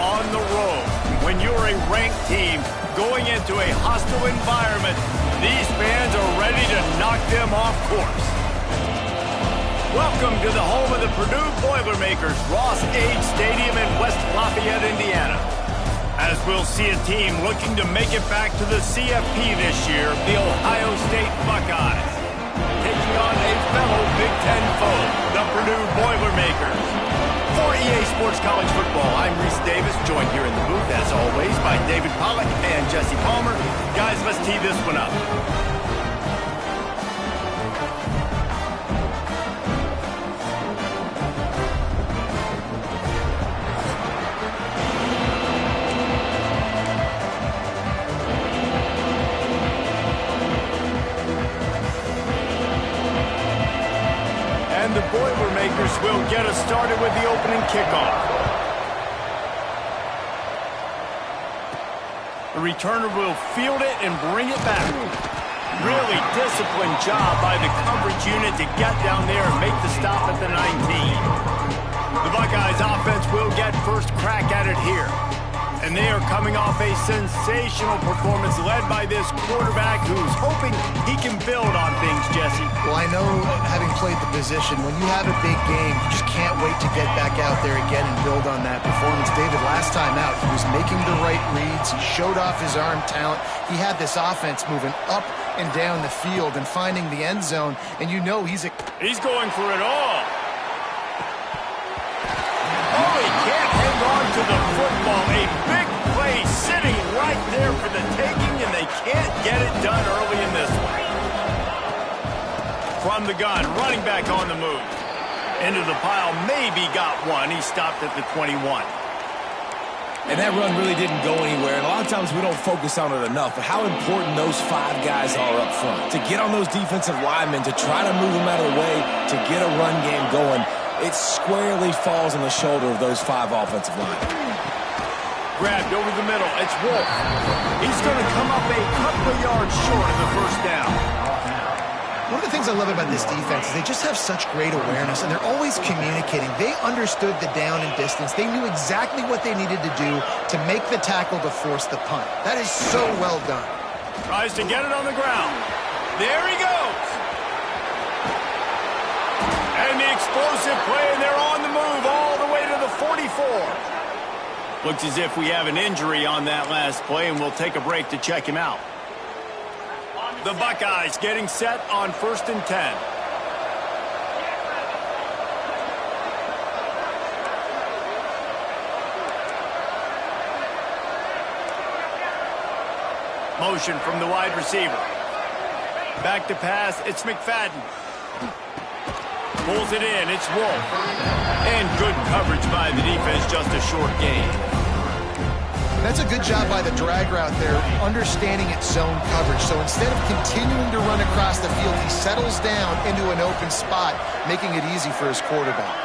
on the road. When you're a ranked team going into a hostile environment, these fans are ready to knock them off course. Welcome to the home of the Purdue Boilermakers, Ross Age Stadium in West Lafayette, Indiana. As we'll see a team looking to make it back to the CFP this year, the Ohio State Buckeyes, taking on a fellow Big Ten foe, the Purdue Boilermakers. For EA Sports College Football, I'm Reese Davis, joined here in the booth, as always, by David Pollack and Jesse Palmer. Guys, let's tee this one up. The Boilermakers will get us started with the opening kickoff. The returner will field it and bring it back. Really disciplined job by the coverage unit to get down there and make the stop at the 19. The Buckeyes offense will get first crack at it here. And they are coming off a sensational performance led by this quarterback who's hoping he can build on things, Jesse. Well, I know, having played the position, when you have a big game, you just can't wait to get back out there again and build on that performance. David, last time out, he was making the right reads. He showed off his arm talent. He had this offense moving up and down the field and finding the end zone. And you know he's going for it all. Oh, he can't hang on to the football. A big play sitting right there for the taking, and they can't get it done early in this one. From the gun, running back on the move. Into the pile, maybe got one. He stopped at the 21. And that run really didn't go anywhere, and a lot of times we don't focus on it enough, but how important those 5 guys are up front. To get on those defensive linemen, to try to move them out of the way, to get a run game going, it squarely falls on the shoulder of those 5 offensive linemen. Grabbed over the middle. It's Wolf. He's going to come up a couple of yards short of the first down. One of the things I love about this defense is they just have such great awareness, and they're always communicating. They understood the down and distance. They knew exactly what they needed to do to make the tackle to force the punt. That is so well done. Tries to get it on the ground. There he goes. And the explosive play, and they're on the move all the way to the 44. Looks as if we have an injury on that last play, and we'll take a break to check him out. The Buckeyes getting set on 1st and 10. Motion from the wide receiver. Back to pass, it's McFadden. Pulls it in, it's Wolf. And good coverage by the defense, just a short gain. That's a good job by the drag route there, understanding its zone coverage. So instead of continuing to run across the field, he settles down into an open spot, making it easy for his quarterback.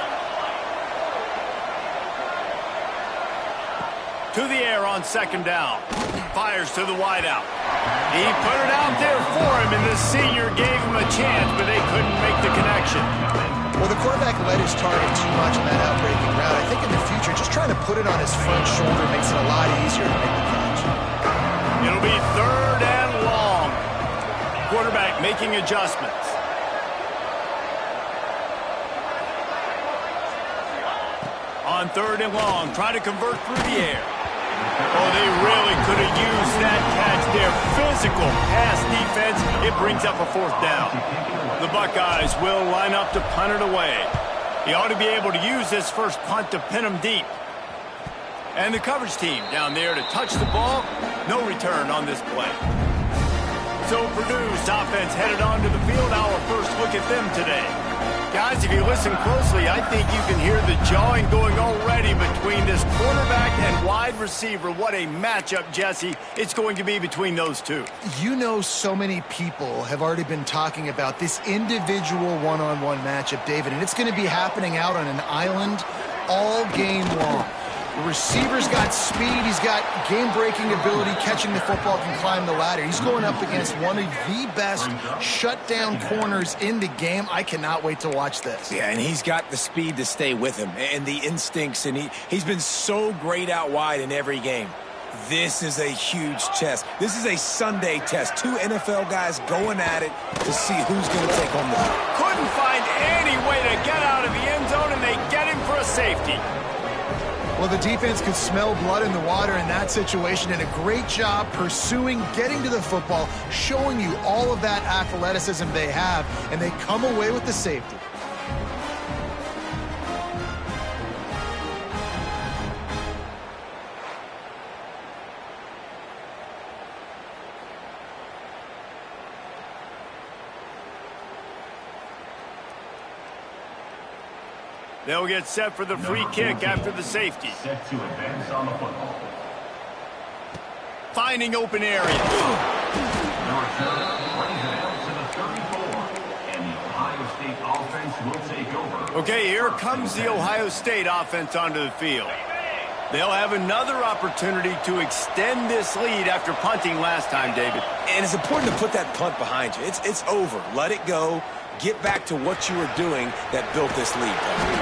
To the air on 2nd down. Fires to the wideout. He put it out there for him, and the senior gave him a chance, but they couldn't make the connection. Well, the quarterback led his target too much on that outbreaking route. I think in the future, just trying to put it on his front shoulder makes it a lot easier to make the catch. It'll be 3rd and long. Quarterback making adjustments. On 3rd and long, trying to convert through the air. Oh, they really could have used that catch there. Physical pass defense. It brings up a 4th down. The Buckeyes will line up to punt it away. He ought to be able to use this first punt to pin him deep. And the coverage team down there to touch the ball. No return on this play. So Purdue's offense headed onto the field. Our first look at them today. Guys, if you listen closely, I think you can hear the jawing going already between this quarterback and wide receiver. What a matchup, Jesse, it's going to be between those two. You know, so many people have already been talking about this individual one-on-one matchup, David, and it's going to be happening out on an island all game long. The receiver's got speed. He's got game-breaking ability, catching the football, can climb the ladder. He's going up against one of the best shutdown corners in the game. I cannot wait to watch this. Yeah, and he's got the speed to stay with him and the instincts, and he's been so great out wide in every game. This is a huge test. This is a Sunday test. Two NFL guys going at it to see who's going to take home the ball. Couldn't find any way to get out of the end zone, and they get him for a safety. Well, the defense could smell blood in the water in that situation, and a great job pursuing, getting to the football, showing you all of that athleticism they have, and they come away with the safety. They'll get set for the free kick after the safety. Set to advance on the football. Finding open area. The return brings it out to the 34, and the Ohio State offense will take over. Okay, here comes the Ohio State offense onto the field. They'll have another opportunity to extend this lead after punting last time, David. And it's important to put that punt behind you. It's over. Let it go. Get back to what you were doing that built this lead.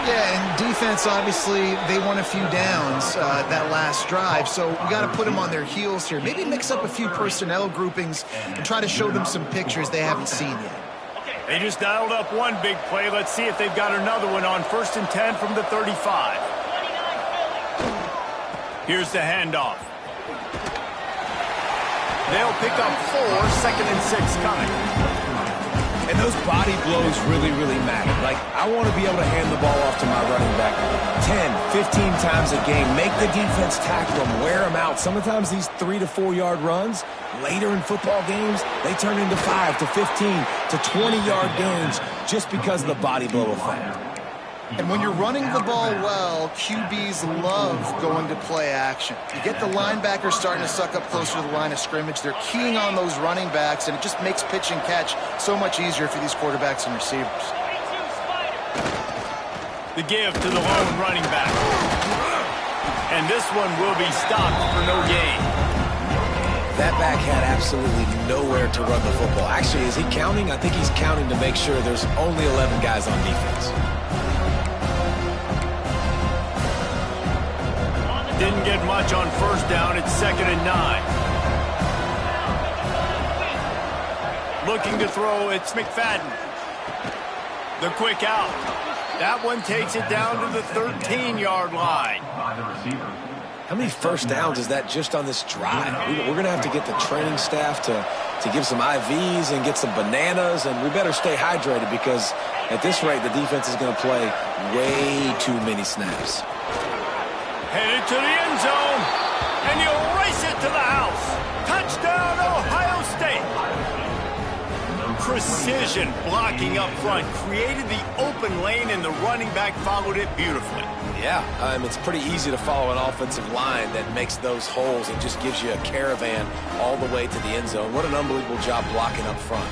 Yeah, and defense, obviously, they won a few downs that last drive, so we got to put them on their heels here. Maybe mix up a few personnel groupings and try to show them some pictures they haven't seen yet. They just dialed up one big play. Let's see if they've got another one on 1st and 10 from the 35. Here's the handoff. They'll pick up 4, 2nd and 6 coming. And those body blows really, really matter. Like, I want to be able to hand the ball off to my running back 10, 15 times a game. Make the defense tackle them, wear them out. Sometimes these 3 to 4 yard runs, later in football games, they turn into 5 to 15 to 20-yard gains just because of the body blow effect. And when you're running the ball well, QBs love going to play action. You get the linebackers starting to suck up closer to the line of scrimmage. They're keying on those running backs, and it just makes pitch and catch so much easier for these quarterbacks and receivers. The give to the lone running back. And this one will be stopped for no gain. That back had absolutely nowhere to run the football. Actually, is he counting? I think he's counting to make sure there's only 11 guys on defense. Didn't get much on 1st down. It's 2nd and 9. Looking to throw, it's McFadden. The quick out. That one takes it down to the 13-yard line. How many 1st downs is that just on this drive? We're going to have to get the training staff to give some IVs and get some bananas, and we better stay hydrated because at this rate, the defense is going to play way too many snaps. Headed to the end zone, and you race it to the house. Touchdown, Ohio State. Precision blocking up front created the open lane, and the running back followed it beautifully. Yeah, it's pretty easy to follow an offensive line that makes those holes and just gives you a caravan all the way to the end zone. What an unbelievable job blocking up front.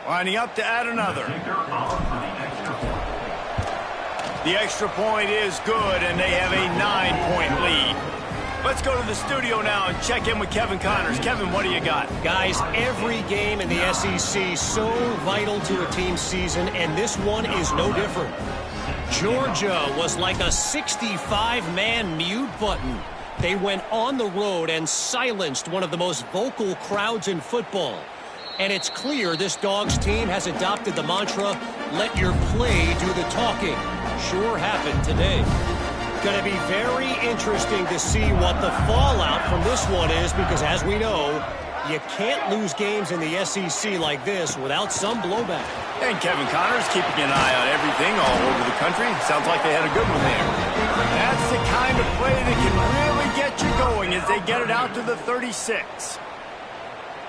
Lining up to add another. The extra point is good, and they have a 9-point lead. Let's go to the studio now and check in with Kevin Connors. Kevin, what do you got? Guys, every game in the SEC so vital to a team's season, and this one is no different. Georgia was like a 65-man mute button. They went on the road and silenced one of the most vocal crowds in football. And it's clear this Dogs team has adopted the mantra, let your play do the talking. Sure happened today. Going to be very interesting to see what the fallout from this one is, because as we know, you can't lose games in the SEC like this without some blowback. And Kevin Connors keeping an eye on everything all over the country. Sounds like they had a good one there. That's the kind of play that can really get you going as they get it out to the 36.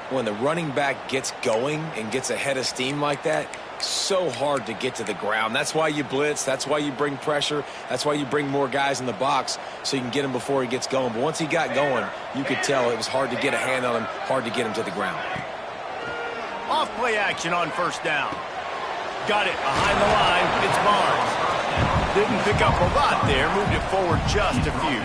When the running back gets going and gets ahead of steam like that, so hard to get to the ground. That's why you blitz. That's why you bring pressure. That's why you bring more guys in the box so you can get him before he gets going. But once he got going, you could tell it was hard to get a hand on him, hard to get him to the ground. Off play action on 1st down. Got it behind the line. It's Barnes. Didn't pick up a lot there, moved it forward just a few.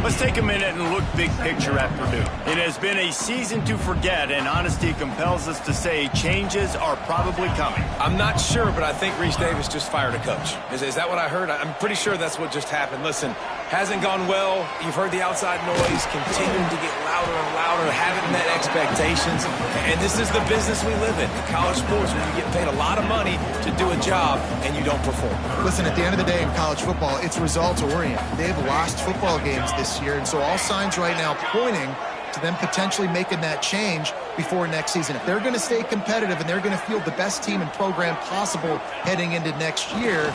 Let's take a minute and look big picture at Purdue. It has been a season to forget, and honesty compels us to say changes are probably coming. I'm not sure, but I think Reese Davis just fired a coach. Is that what I heard? I'm pretty sure that's what just happened. Listen, hasn't gone well. You've heard the outside noise, continuing to get louder and louder, haven't met expectations. And this is the business we live in college sports, where you get paid a lot of money to do a job and you don't perform. Listen, at the end of the day in college football, it's results-oriented. They've lost football games this year, and so all signs right now pointing to them potentially making that change before next season. If they're going to stay competitive and they're going to field the best team and program possible heading into next year,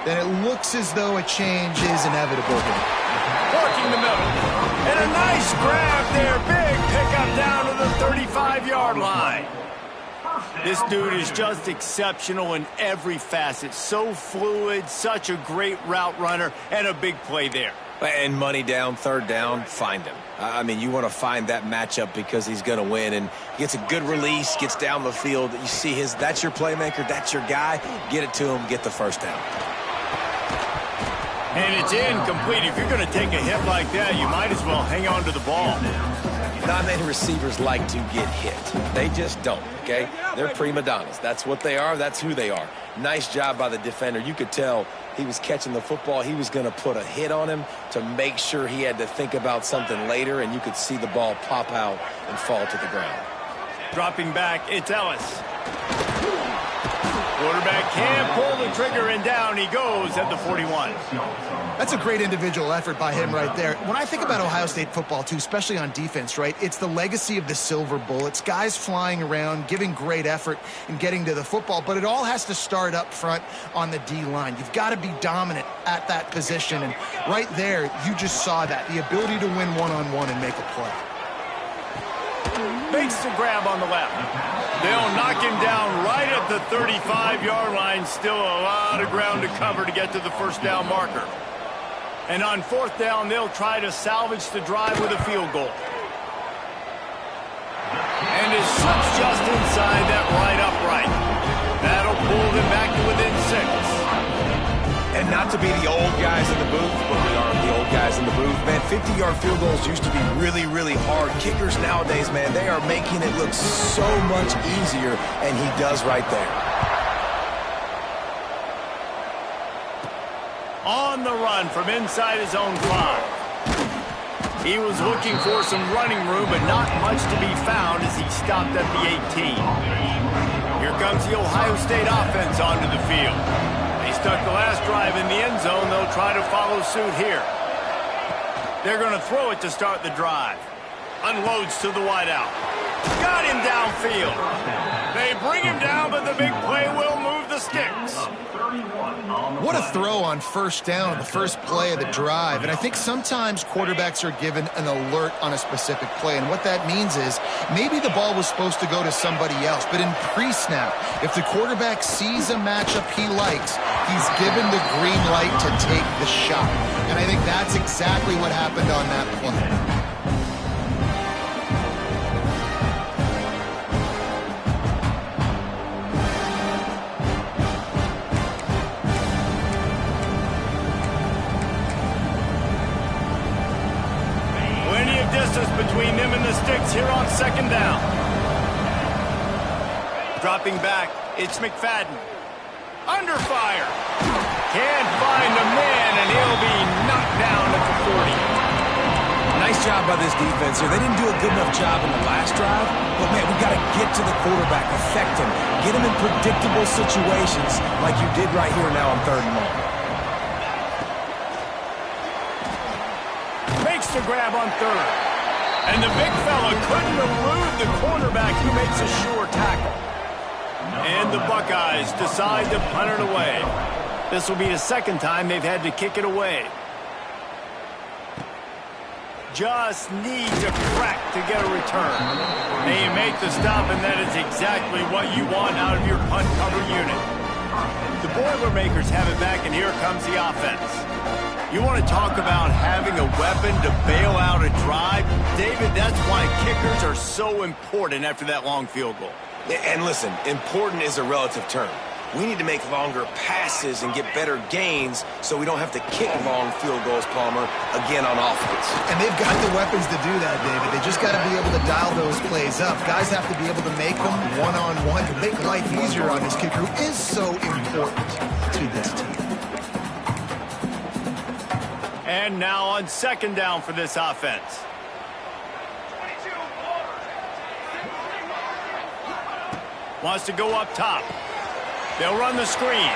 then it looks as though a change is inevitable here. Working the middle. And a nice grab there. Big pickup down to the 35-yard line. This dude is just exceptional in every facet. So fluid, such a great route runner, and a big play there. And money down, third down, find him. I mean, you want to find that matchup because he's going to win, and gets a good release, gets down the field. You see that's your playmaker, that's your guy. Get it to him, get the first down. And it's incomplete. If you're going to take a hit like that, you might as well hang on to the ball. Not many receivers like to get hit. They just don't, okay? They're prima donnas. That's what they are. That's who they are. Nice job by the defender. You could tell he was catching the football. He was going to put a hit on him to make sure he had to think about something later, and you could see the ball pop out and fall to the ground. Dropping back, it's Ellis. Quarterback can pull the trigger, and down he goes at the 41. That's a great individual effort by him right there. When I think about Ohio State football, too, especially on defense, right, it's the legacy of the Silver Bullets, guys flying around, giving great effort and getting to the football, but it all has to start up front on the D-line. You've got to be dominant at that position, and right there, you just saw that, the ability to win one-on-one and make a play. Makes the grab on the left. They'll knock him down right at the 35-yard line. Still a lot of ground to cover to get to the first down marker. And on fourth down, they'll try to salvage the drive with a field goal. And it slips just inside that right upright. That'll pull them back to within 6. And not to be the old guys in the booth, but we are the old guys in the booth, man. 50-yard field goals used to be really, really hard. Kickers nowadays, man, they are making it look so much easier, and he does right there. On the run from inside his own 5. He was looking for some running room, but not much to be found as he stopped at the 18. Here comes the Ohio State offense onto the field. They stuck the last drive in the end zone. They'll try to follow suit here. They're going to throw it to start the drive. Unloads to the wideout. Got him downfield. They bring him down, but the big play will move the sticks. What a throw on first down, the first play of the drive. And I think sometimes quarterbacks are given an alert on a specific play. And what that means is maybe the ball was supposed to go to somebody else. But in pre-snap, if the quarterback sees a matchup he likes, he's given the green light to take the shot. And I think that's exactly what happened on that play. Distance between them and the sticks here on second down. Dropping back, it's McFadden. Under fire. Can't find a man, and he'll be knocked down at the 40. Nice job by this defense here. They didn't do a good enough job in the last drive, but, man, we got to get to the quarterback, affect him, get him in predictable situations like you did right here now on 3rd and long. Makes the grab on 3rd. And the big fella couldn't elude the cornerback who makes a sure tackle. And the Buckeyes decide to punt it away. This will be the second time they've had to kick it away. Just need to crack to get a return. They make the stop, and that is exactly what you want out of your punt cover unit. The Boilermakers have it back, and here comes the offense. You want to talk about having a weapon to bail out a drive? David, that's why kickers are so important after that long field goal. And listen, important is a relative term. We need to make longer passes and get better gains so we don't have to kick long field goals, Palmer, again on offense. And they've got the weapons to do that, David. They just got to be able to dial those plays up. Guys have to be able to make them one-on-one to make life easier on this kicker, who is so important to this team. And now on second down for this offense. Wants to go up top. They'll run the screen.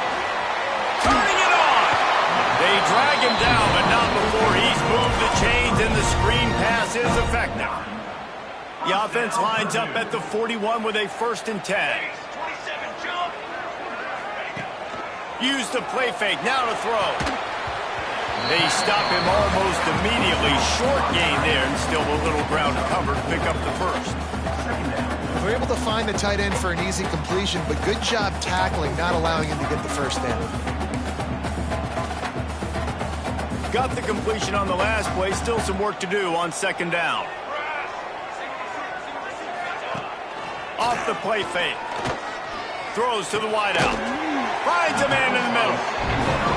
Turning it on. They drag him down, but not before he's moved the chains, and the screen pass is effective. The offense lines up at the 41 with a 1st and 10. Use the play fake. Now to throw. They stop him almost immediately. Short gain there, and still a little ground cover to pick up the first. We're able to find the tight end for an easy completion, but good job tackling, not allowing him to get the first down. Got the completion on the last play. Still some work to do on second down. Off the play fake. Throws to the wideout. Finds a man in the middle.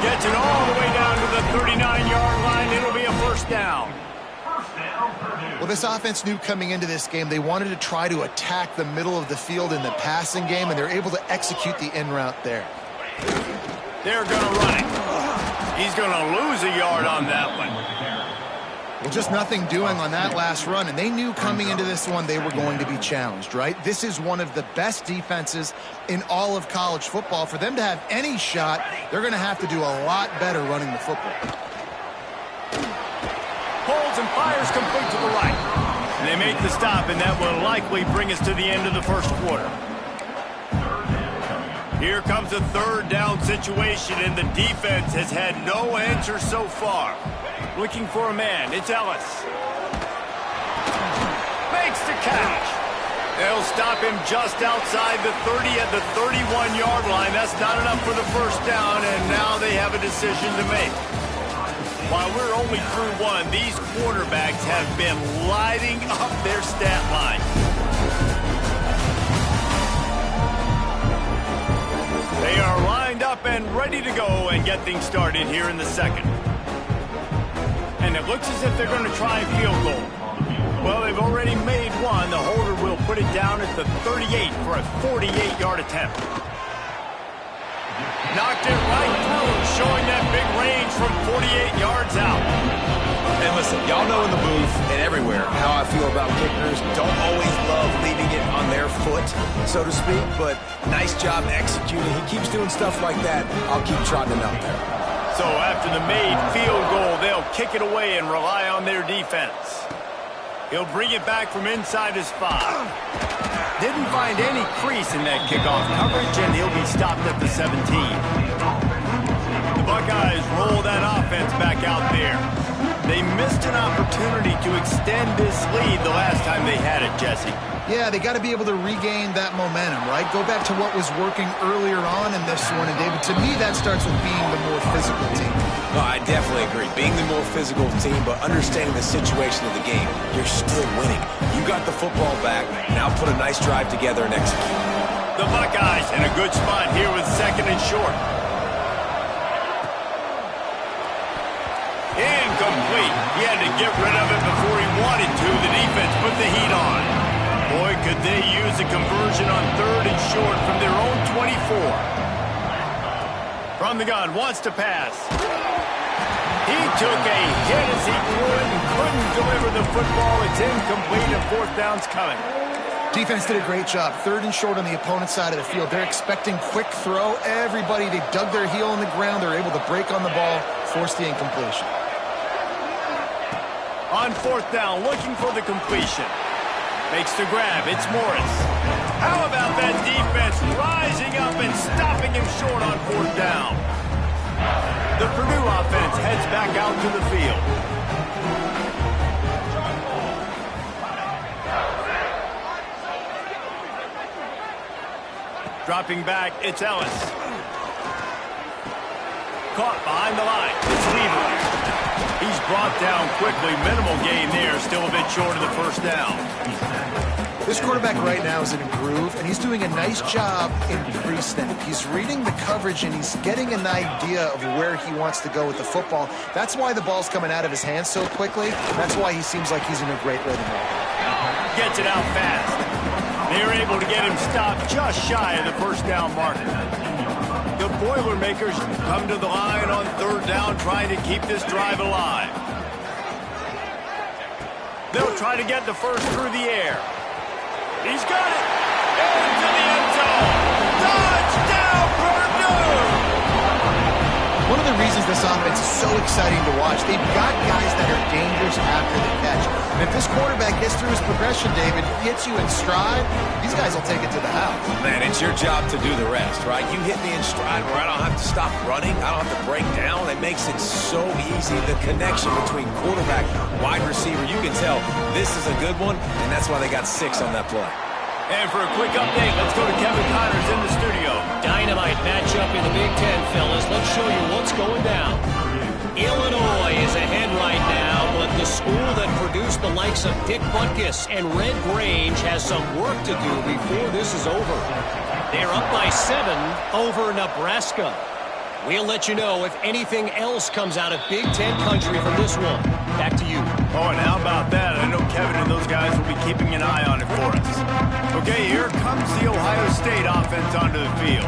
Gets it all the way down to the 39-yard line. It'll be a first down. Well, this offense knew coming into this game they wanted to try to attack the middle of the field in the passing game, and they're able to execute the in route there. They're going to run it. He's going to lose a yard on that one. Well, just nothing doing on that last run, and they knew coming into this one they were going to be challenged, right? This is one of the best defenses in all of college football. For them to have any shot, they're going to have to do a lot better running the football. Holds and fires complete to the right. And they make the stop, and that will likely bring us to the end of the first quarter. Here comes a third down situation, and the defense has had no answer so far. Looking for a man. It's Ellis. Makes the catch. They'll stop him just outside the 30 at the 31-yard line. That's not enough for the first down, and now they have a decision to make. While we're only through one, these quarterbacks have been lighting up their stat line. They are lined up and ready to go and get things started here in the second. And it looks as if they're going to try a field goal. Well, they've already made one. The holder will put it down at the 38 for a 48-yard attempt. Knocked it right through, showing that big range from 48 yards out. And listen, y'all know in the booth and everywhere how I feel about kickers. Don't always love leaving it on their foot, so to speak, but nice job executing. He keeps doing stuff like that. I'll keep trotting him out there. So after the made field goal, they'll kick it away and rely on their defense. He'll bring it back from inside his 5. Didn't find any crease in that kickoff coverage, and he'll be stopped at the 17. The Buckeyes roll that offense back out there. They missed an opportunity to extend this lead the last time they had it, Jesse. Yeah, they got to be able to regain that momentum, right? Go back to what was working earlier on in this one. And, David, to me, that starts with being the more physical team. No, I definitely agree. Being the more physical team, but understanding the situation of the game. You're still winning. You got the football back. Now put a nice drive together and execute. The Buckeyes in a good spot here with second and short. Incomplete. He had to get rid of it before he wanted to. The defense put the heat on. Boy, could they use a conversion on third and short from their own 24. From the gun, wants to pass. He took a hit as he threw it and couldn't deliver the football. It's incomplete, and fourth down's coming. Defense did a great job. Third and short on the opponent's side of the field. They're expecting quick throw. Everybody, they dug their heel in the ground. They're able to break on the ball, force the incompletion. On fourth down, looking for the completion. Makes the grab. It's Morris. How about that defense rising up and stopping him short on fourth down? The Purdue offense heads back out to the field. Dropping back, it's Ellis. Caught behind the line. It's Lever. He's brought down quickly. Minimal gain there. Still a bit short of the first down. This quarterback right now is in a groove, and he's doing a nice job in pre-snap. He's reading the coverage, and he's getting an idea of where he wants to go with the football. That's why the ball's coming out of his hands so quickly. That's why he seems like he's in a great rhythm right now. Gets it out fast. They're able to get him stopped just shy of the first down marker. The Boilermakers come to the line on third down, trying to keep this drive alive. They'll try to get the first through the air. He's got it. Into the end zone. Touchdown, Purdue! One of the reasons this offense is so exciting to watch, they've got guys that are dangerous after the catch. And if this quarterback gets through his progression, David, hits you in stride, these guys will take it to the house. Man, it's your job to do the rest, right? You hit me in stride where I don't have to stop running. I don't have to break down. It makes it so easy. The connection between quarterback, wide receiver, you can tell this is a good one, and that's why they got 6 on that play. And for a quick update, let's go to Kevin Connors in the studio. Dynamite matchup in the Big Ten, fellas. Let's show you what's going down. Illinois is ahead right now, but the school that produced the likes of Dick Butkus and Red Grange has some work to do before this is over. They're up by 7 over Nebraska. We'll let you know if anything else comes out of Big Ten country from this one. Back to you. Oh, and how about that? I know Kevin and those guys will be keeping an eye on it for us. Okay, here comes the Ohio State offense onto the field.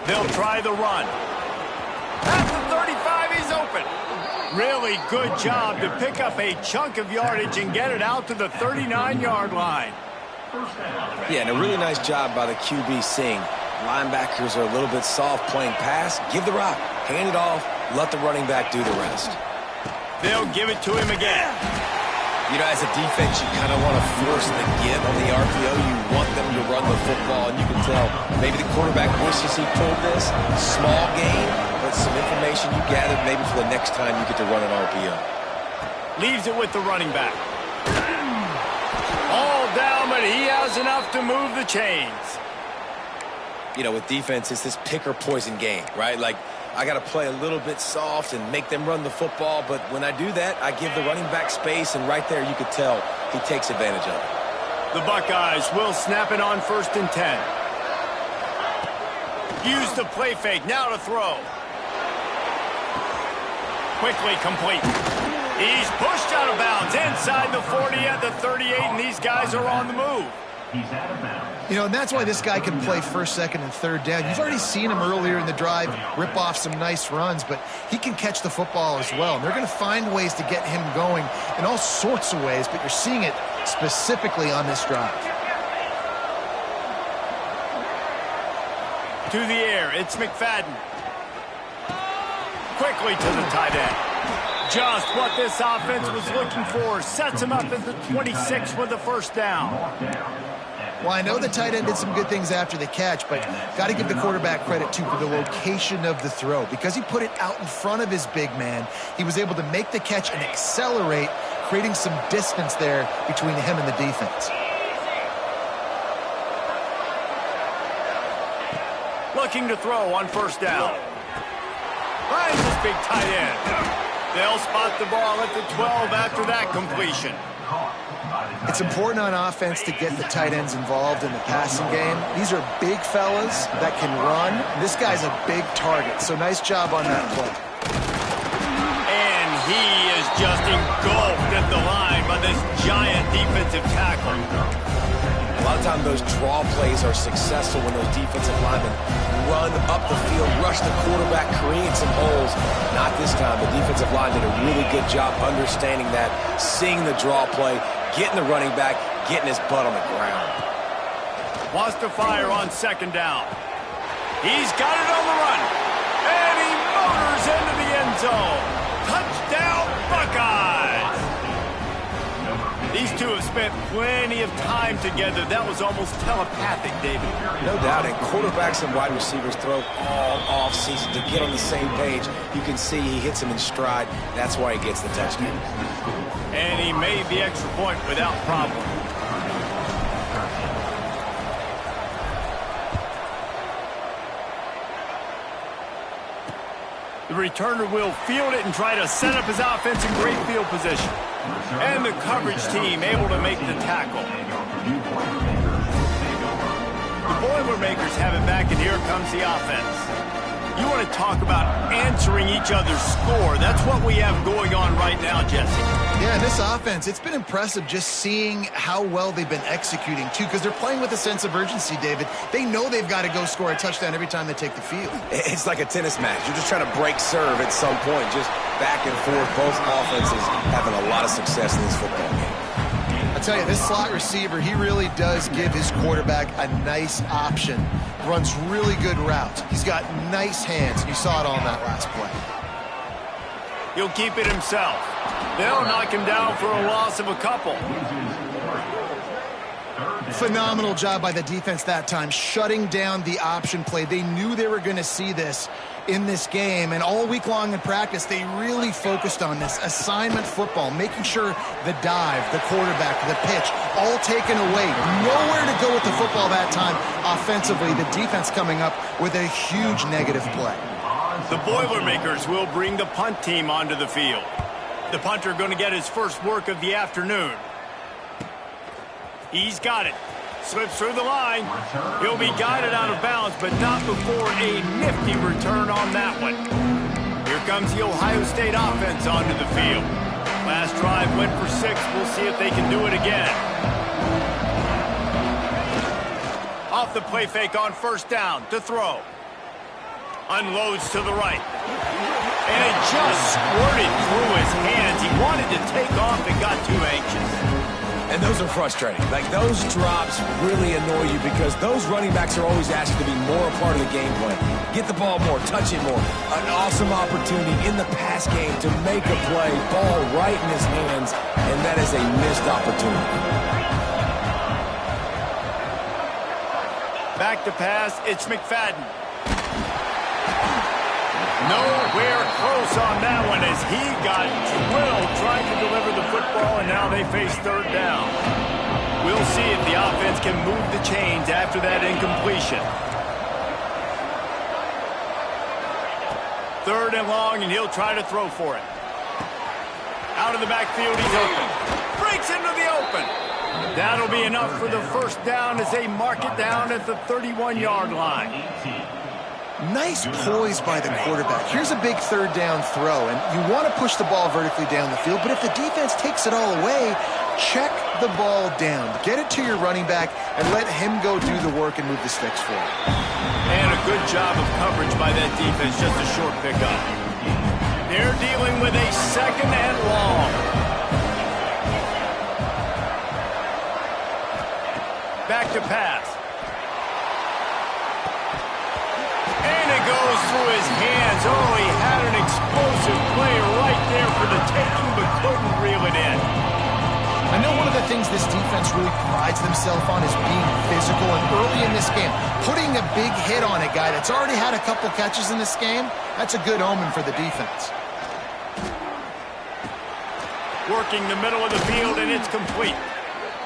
They'll try the run. At the 35, he's open. Really good job to pick up a chunk of yardage and get it out to the 39-yard line. Yeah, and a really nice job by the QB seeing linebackers are a little bit soft playing pass. Give the rock, hand it off, let the running back do the rest. They'll give it to him again. You know, as a defense, you kind of want to force the give on the RPO. You want them to run the football, and you can tell maybe the quarterback wishes he pulled this. Small gain, but some information you gathered maybe for the next time you get to run an RPO. Leaves it with the running back. All down, but he has enough to move the chains. You know, with defense, it's this pick or poison game, right? Like, I got to play a little bit soft and make them run the football, but when I do that, I give the running back space, and right there you could tell he takes advantage of it. The Buckeyes will snap it on 1st and 10. Use the play fake, now to throw. Quickly complete. He's pushed out of bounds inside the 40 at the 38, and these guys are on the move. You know, and that's why this guy can play 1st, 2nd, and 3rd down. You've already seen him earlier in the drive rip off some nice runs, but he can catch the football as well. And they're going to find ways to get him going in all sorts of ways, but you're seeing it specifically on this drive. To the air, it's McFadden. Quickly to the tight end. Just what this offense was looking for. Sets him up at the 26 with the 1st down. Well, I know the tight end did some good things after the catch, but got to give the quarterback credit, too, for the location of the throw. Because he put it out in front of his big man, he was able to make the catch and accelerate, creating some distance there between him and the defense. Looking to throw on 1st down. Finds his big tight end. They'll spot the ball at the 12 after that completion. It's important on offense to get the tight ends involved in the passing game. These are big fellas that can run. This guy's a big target, so nice job on that play. And he is just engulfed at the line by this giant defensive tackle. A lot of times those draw plays are successful when those defensive linemen run up the field, rush the quarterback, create some holes. Not this time. The defensive line did a really good job understanding that, seeing the draw play, getting the running back, getting his butt on the ground. Wants to fire on 2nd down. He's got it on the run. And he motors into the end zone. Touchdown, Buckeyes! These two have spent plenty of time together. That was almost telepathic, David. No doubt, and quarterbacks and wide receivers throw all off-season to get on the same page. You can see he hits him in stride. That's why he gets the touchdown. And he made the extra point without problem. The returner will field it and try to set up his offense in great field position. And the coverage team able to make the tackle. The Boilermakers have it back, and here comes the offense. You want to talk about answering each other's score. That's what we have going on right now, Jesse. Yeah, and this offense, it's been impressive just seeing how well they've been executing, too, because they're playing with a sense of urgency, David. They know they've got to go score a touchdown every time they take the field. It's like a tennis match. You're just trying to break serve at some point, just back and forth. Both offenses having a lot of success in this football game. I tell you, this slot receiver, he really does give his quarterback a nice option. Runs really good routes. He's got nice hands. You saw it on that last play. He'll keep it himself. They'll knock him down for a loss of a couple. Phenomenal job by the defense that time, shutting down the option play. They knew they were going to see this in this game, and all week long in practice, they really focused on this assignment football, making sure the dive, the quarterback, the pitch, all taken away. Nowhere to go with the football that time offensively. The defense coming up with a huge negative play. The Boilermakers will bring the punt team onto the field. The punter going to get his first work of the afternoon. He's got it. Slips through the line. He'll be guided out of bounds, but not before a nifty return on that one. Here comes the Ohio State offense onto the field. Last drive went for 6. We'll see if they can do it again. Off the play fake on first down to throw. Unloads to the right. And it just squirted through his hands. He wanted to take off and got too anxious. And those are frustrating. Like, those drops really annoy you because those running backs are always asked to be more a part of the game plan. Get the ball more, touch it more. An awesome opportunity in the pass game to make a play, ball right in his hands, and that is a missed opportunity. Back to pass, it's McFadden. Nowhere close on that one as he got drilled trying to deliver the football, and now they face third down. We'll see if the offense can move the chains after that incompletion. Third and long, and he'll try to throw for it. Out of the backfield, he's open. Breaks into the open. That'll be enough for the first down as they mark it down at the 31-yard line. Nice poise by the quarterback. Here's a big third down throw, and you want to push the ball vertically down the field, but if the defense takes it all away, check the ball down. Get it to your running back and let him go do the work and move the sticks for it. And a good job of coverage by that defense, just a short pickup. They're dealing with a second and long. Back to pass. Goes through his hands. Oh, he had an explosive play right there for the taking, but couldn't reel it in. I know one of the things this defense really prides themselves on is being physical, and early in this game, putting a big hit on a guy that's already had a couple catches in this game, that's a good omen for the defense. Working the middle of the field, and it's complete.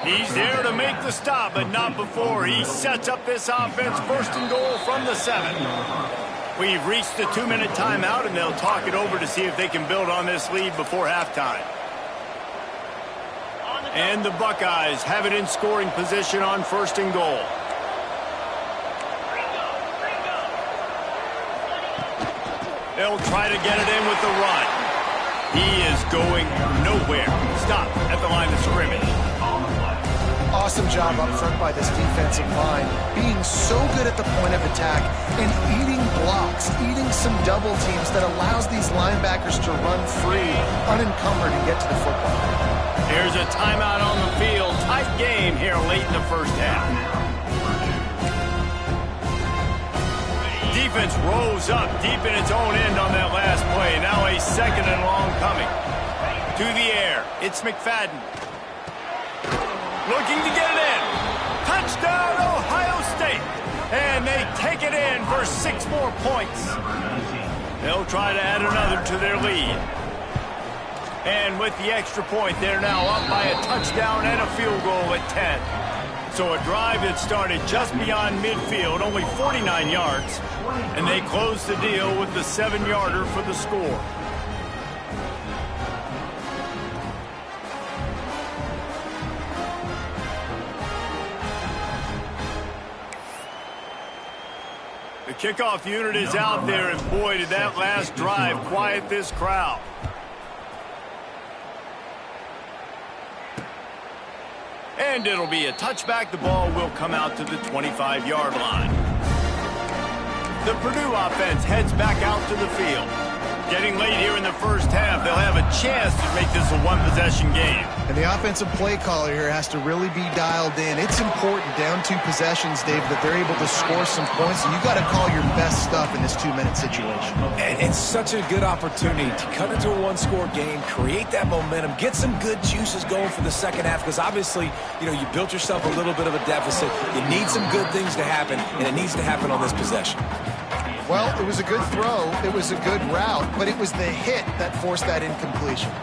He's there to make the stop, but not before he sets up this offense. First and goal from the 7. We've reached the 2-minute timeout, and they'll talk it over to see if they can build on this lead before halftime. And the Buckeyes have it in scoring position on first and goal. They'll try to get it in with the run. He is going nowhere. Stop at the line of scrimmage. Awesome job up front by this defensive line, being so good at the point of attack and eating blocks, eating some double teams that allows these linebackers to run free, unencumbered, and get to the football. Here's a timeout on the field. Tight game here late in the first half. Defense rose up deep in its own end on that last play. Now a second and long coming. To the air, it's McFadden. Looking to get it in. Touchdown, Ohio State. And they take it in for 6 more points. They'll try to add another to their lead. And with the extra point, they're now up by a touchdown and a field goal at 10. So a drive that started just beyond midfield, only 49 yards, and they closed the deal with the 7-yarder for the score. The kickoff unit is out there, and boy, did that last drive quiet this crowd. And it'll be a touchback. The ball will come out to the 25-yard line. The Purdue offense heads back out to the field. Getting late here in the first half, they'll have a chance to make this a one-possession game. And the offensive play caller here has to really be dialed in. It's important down 2 possessions, Dave, that they're able to score some points. And you've got to call your best stuff in this 2-minute situation. And it's such a good opportunity to cut into a 1-score game, create that momentum, get some good juices going for the second half. Because obviously, you built yourself a little bit of a deficit. You need some good things to happen, and it needs to happen on this possession. Well, it was a good throw. It was a good route, but it was the hit that forced that incompletion.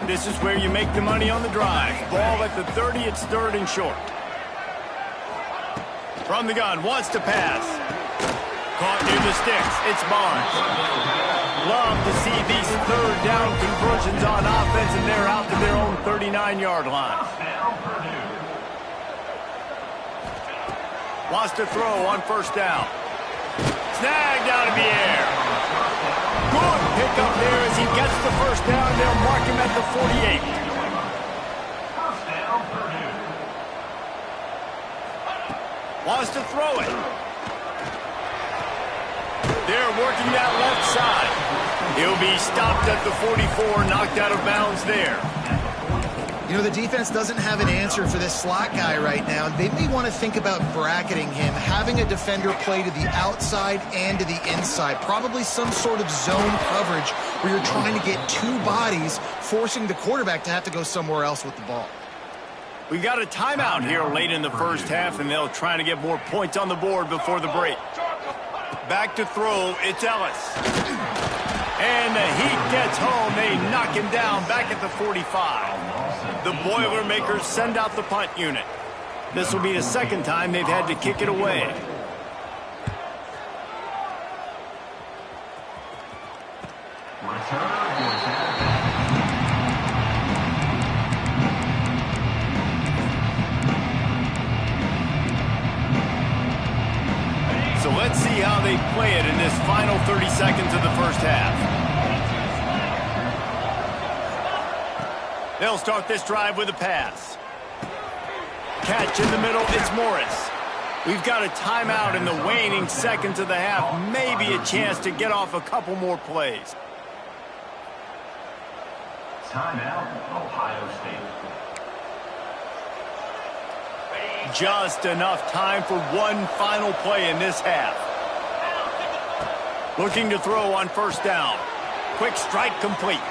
This is where you make the money on the drive. Ball at the 30, it's 3rd and short. From the gun, wants to pass. Caught near the sticks, it's Barnes. Love to see these 3rd down conversions on offense, and they're out to their own 39-yard line. Wants to throw on 1st down. Snagged out of the air. Good pick up there as he gets the 1st down. They'll mark him at the 48. Wants to throw it. They're working that left side. He'll be stopped at the 44, knocked out of bounds there. The defense doesn't have an answer for this slot guy right now. They may want to think about bracketing him, having a defender play to the outside and to the inside. Probably some sort of zone coverage where you're trying to get 2 bodies, forcing the quarterback to have to go somewhere else with the ball. We got a timeout here late in the first half, and they'll try to get more points on the board before the break. Back to throw, it's Ellis. And the Heat gets home. They knock him down back at the 45. The Boilermakers send out the punt unit. This will be the 2nd time they've had to kick it away. So let's see how they play it in this final 30 seconds of the first half. They'll start this drive with a pass. Catch in the middle, it's Morris. We've got a timeout in the waning seconds of the half. Maybe a chance to get off a couple more plays. Timeout, Ohio State. Just enough time for one final play in this half. Looking to throw on 1st down. Quick strike complete.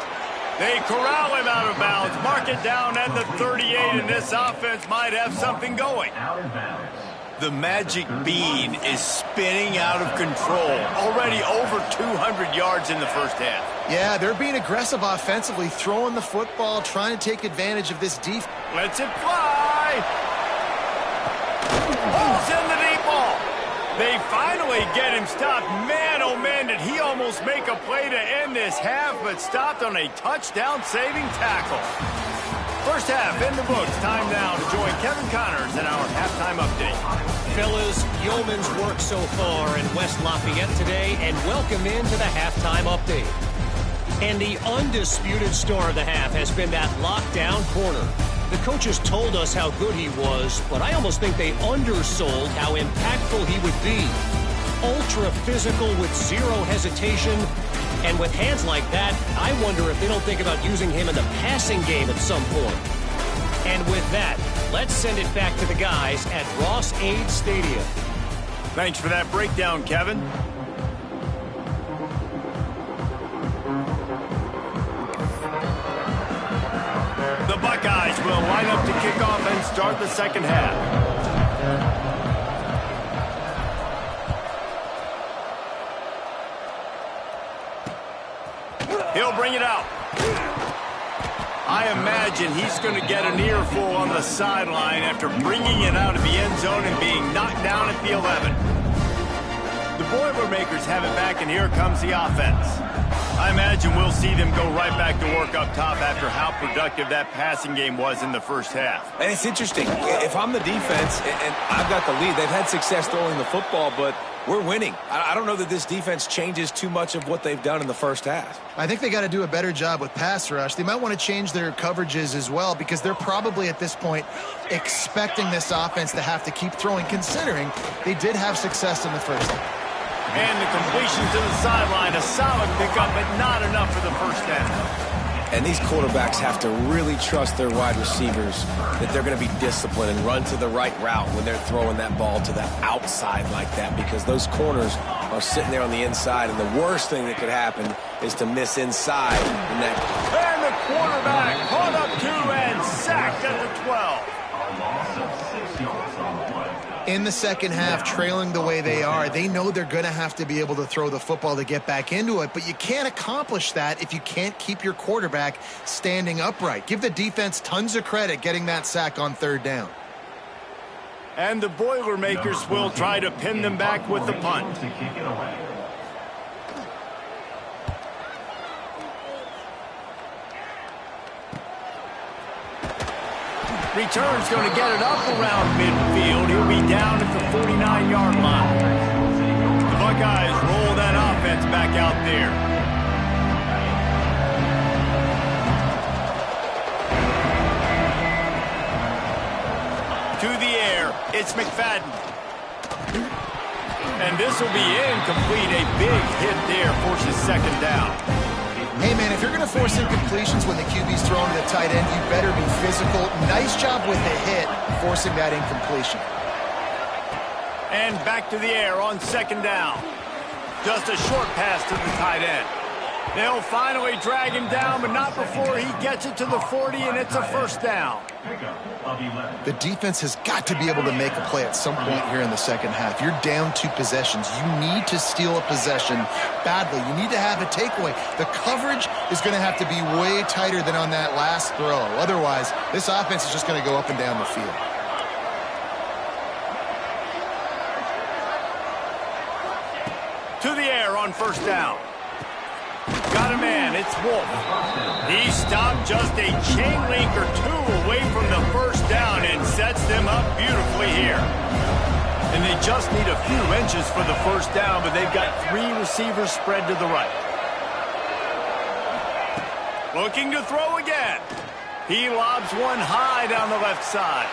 They corral him out of bounds, mark it down at the 38, and this offense might have something going. The magic bean is spinning out of control. Already over 200 yards in the first half. Yeah, they're being aggressive offensively, throwing the football, trying to take advantage of this defense. Lets it fly. Ball's in the deep ball. They finally get him stopped. Man, oh man, did he almost make a play to end this half, but stopped on a touchdown-saving tackle. First half in the books. Time now to join Kevin Connors in our halftime update. Fellas, yeoman's work so far in West Lafayette today, and welcome into the halftime update. And the undisputed star of the half has been that lockdown corner. The coaches told us how good he was, but I almost think they undersold how impactful he would be. Ultra physical with 0 hesitation. And with hands like that, I wonder if they don't think about using him in the passing game at some point. And with that, let's send it back to the guys at Ross-Ade Stadium. Thanks for that breakdown, Kevin. The Buckeyes will line up to kick off and start the second half. He'll bring it out. I imagine he's going to get an earful on the sideline after bringing it out of the end zone and being knocked down at the 11. The Boilermakers have it back, and here comes the offense. I imagine we'll see them go right back to work up top after how productive that passing game was in the first half. And it's interesting. If I'm the defense and I've got the lead, they've had success throwing the football, but we're winning. I don't know that this defense changes too much of what they've done in the first half. I think they got to do a better job with pass rush. They might want to change their coverages as well, because they're probably at this point expecting this offense to have to keep throwing, considering they did have success in the first half. And the completion to the sideline, a solid pickup, but not enough for the first down. And these quarterbacks have to really trust their wide receivers that they're going to be disciplined and run to the right route when they're throwing that ball to the outside like that, because those corners are sitting there on the inside, and the worst thing that could happen is to miss inside. And the quarterback caught up to and sacked at the 12. A loss of 6 yards on the play. In the second half, trailing the way they are, they know they're going to have to be able to throw the football to get back into it, but you can't accomplish that if you can't keep your quarterback standing upright. Give the defense tons of credit getting that sack on third down. And the Boilermakers will try to pin them back with the punt. To kick it away. Return's going to get it up around midfield. He'll be down at the 49-yard line. The Buckeyes roll that offense back out there. To the air, it's McFadden. And this will be incomplete. A big hit there forces second down. Hey, man, if you're going to force incompletions when the QB's throwing to the tight end, you better be physical. Nice job with the hit, forcing that incompletion. And back to the air on second down. Just a short pass to the tight end. They'll finally drag him down, but not before he gets it to the 40, and it's a first down. The defense has got to be able to make a play at some point here in the second half. You're down 2 possessions. You need to steal a possession badly. You need to have a takeaway. The coverage is going to have to be way tighter than on that last throw. Otherwise, this offense is just going to go up and down the field. To the air on first down. Got a man, it's Wolf. He stopped just a chain link or 2 away from the first down and sets them up beautifully here. And they just need a few inches for the first down, but they've got 3 receivers spread to the right. Looking to throw again. He lobs one high down the left side.